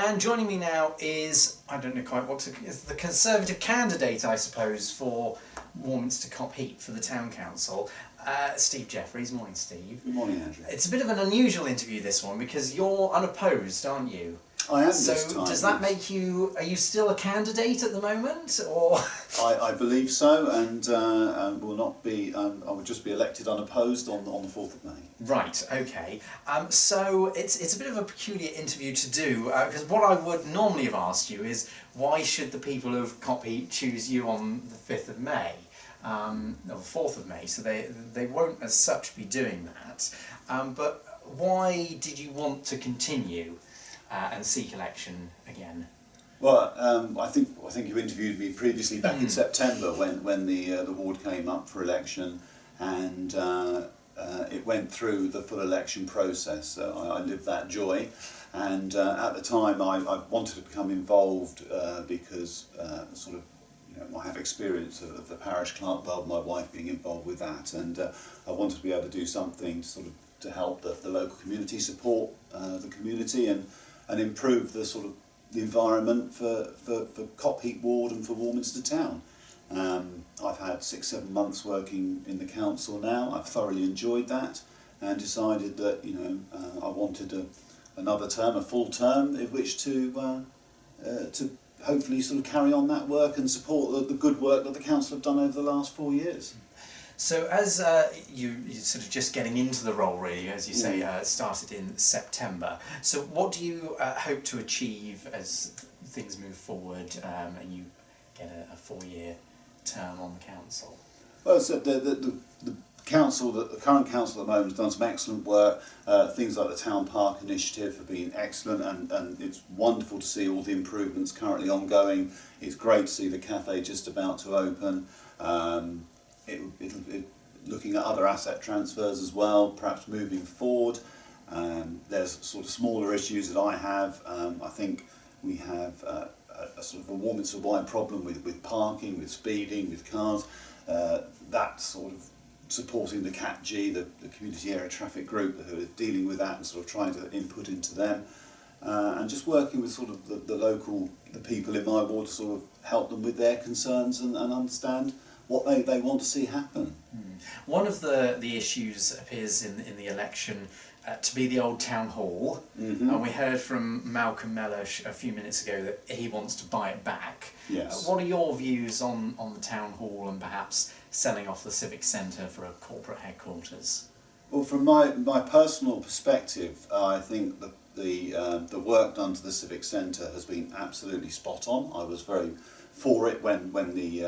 And joining me now is, I don't know quite what to, is the Conservative candidate, I suppose, for Warminster Copheap for the Town Council, Steve Jeffries. Morning, Steve. Good morning, Andrew. It's a bit of an unusual interview, this one, because you're unopposed, aren't you? I am so this time. Does that make you, are you still a candidate at the moment, or? I believe so, and will not be. I will just be elected unopposed on the 4th of May. Right, okay. So it's a bit of a peculiar interview to do, because what I would normally have asked you is, why should the people of Copheap choose you on the 5th of May? Or the 4th of May, so they won't as such be doing that. But why did you want to continue and seek election again? Well, I think you interviewed me previously back in September when the ward came up for election, and it went through the full election process. So I lived that joy, and at the time I wanted to become involved because sort of, I have experience of the parish clerk world, my wife being involved with that, and I wanted to be able to do something sort of to help the local community, support the community, and improve the sort of the environment for Copheap ward and for Warminster town. I've had 6-7 months working in the council now. I've thoroughly enjoyed that, and decided that I wanted another term, a full term, in which to hopefully sort of carry on that work and support the good work that the council have done over the last 4 years. So as you're sort of just getting into the role, really, as you say, started in September. So what do you hope to achieve as things move forward and you get a 4-year term on the council? Well, so the council, the current council at the moment, has done some excellent work. Things like the Town Park Initiative have been excellent, and it's wonderful to see all the improvements currently ongoing. It's great to see the cafe just about to open. Looking at other asset transfers as well, perhaps moving forward. There's sort of smaller issues that I have. I think we have a sort of a Warminster-wide problem with parking, with speeding, with cars. That's sort of supporting the CATG, the Community Area Traffic Group, who are dealing with that and sort of trying to input into them. And just working with sort of the people in my ward to sort of help them with their concerns and understand what they want to see happen. One of the issues appears in the election to be the old town hall, and we heard from Malcolm Mellish a few minutes ago that he wants to buy it back. Yes. What are your views on the town hall and perhaps selling off the civic centre for a corporate headquarters? Well, from my personal perspective, I think the work done to the civic centre has been absolutely spot on. I was very for it when the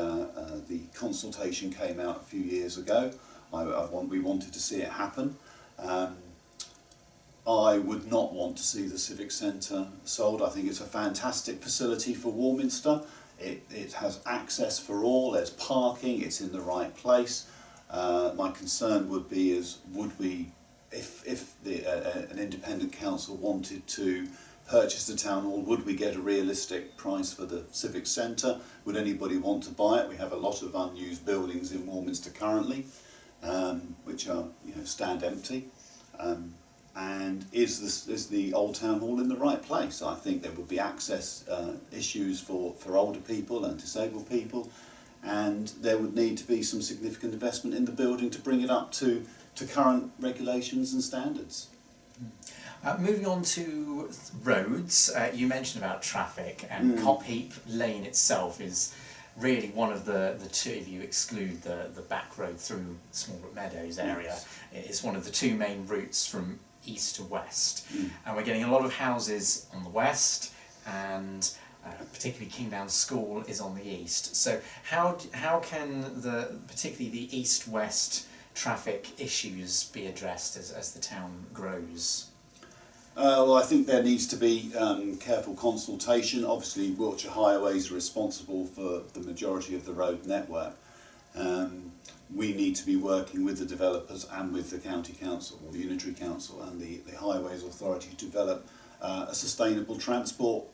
consultation came out a few years ago. We wanted to see it happen. I would not want to see the Civic Centre sold. I think it's a fantastic facility for Warminster. It has access for all, there's parking, it's in the right place. My concern would be if an independent council wanted to purchase the town hall, would we get a realistic price for the civic centre? Would anybody want to buy it? We have a lot of unused buildings in Warminster currently, which are stand empty. And is the old town hall in the right place? I think there would be access issues for older people and disabled people, and there would need to be some significant investment in the building to bring it up to current regulations and standards. Moving on to roads, you mentioned about traffic, and Copheap Lane itself is really one of the two, if you exclude the back road through Smallbrook Meadows area, it's one of the two main routes from east to west. And we're getting a lot of houses on the west, and particularly Kingdown School is on the east. So how can particularly the east-west traffic issues be addressed as the town grows? Well, I think there needs to be careful consultation. Obviously, Wiltshire Highways are responsible for the majority of the road network. We need to be working with the developers and with the county council, or the unitary council, and the highways authority to develop a sustainable transport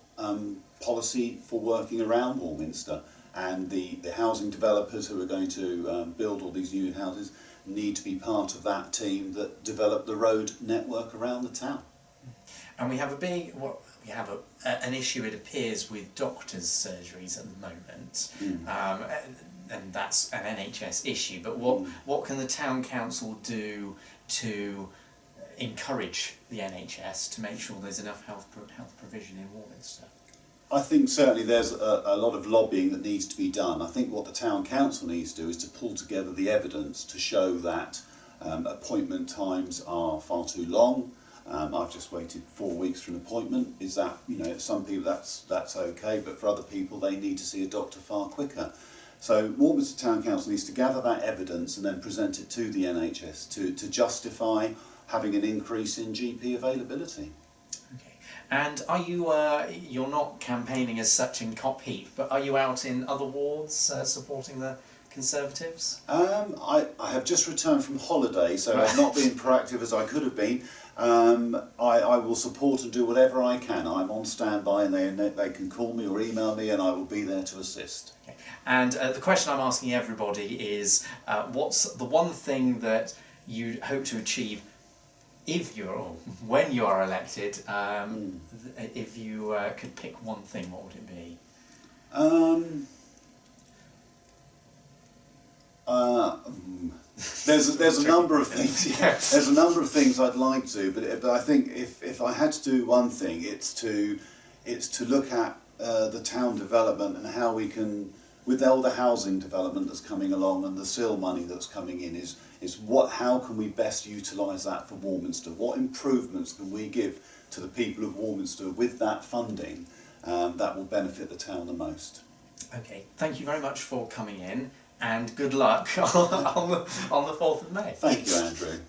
policy for working around Warminster. And the housing developers who are going to build all these new houses need to be part of that team that develop the road network around the town. And we have a big, we have an issue, it appears, with doctors' surgeries at the moment, and that's an NHS issue. But what can the town council do to encourage the NHS to make sure there's enough health provision in Warminster? I think certainly there's a lot of lobbying that needs to be done. I think what the town council needs to do is to pull together the evidence to show that appointment times are far too long. I've just waited 4 weeks for an appointment. Is that, some people that's okay, but for other people they need to see a doctor far quicker. So Warminster Town Council needs to gather that evidence and then present it to the NHS to justify having an increase in GP availability. Okay. And are you, you're not campaigning as such in Copheap, but are you out in other wards supporting the Conservatives? I have just returned from holiday, so I've not been proactive as I could have been. I will support and do whatever I can. I'm on standby, and they can call me or email me, and I will be there to assist. Okay. And the question I'm asking everybody is, what's the one thing that you hope to achieve when you are elected? If you could pick one thing, what would it be? There's a number of things. Yeah, there's a number of things I'd like to, but I think if I had to do one thing, it's to look at the town development and how we can, with all the housing development that's coming along and the SIL money that's coming in, how can we best utilise that for Warminster? What improvements can we give to the people of Warminster with that funding that will benefit the town the most? Okay, thank you very much for coming in, and good luck on the 4th of May. Thank you, Andrew.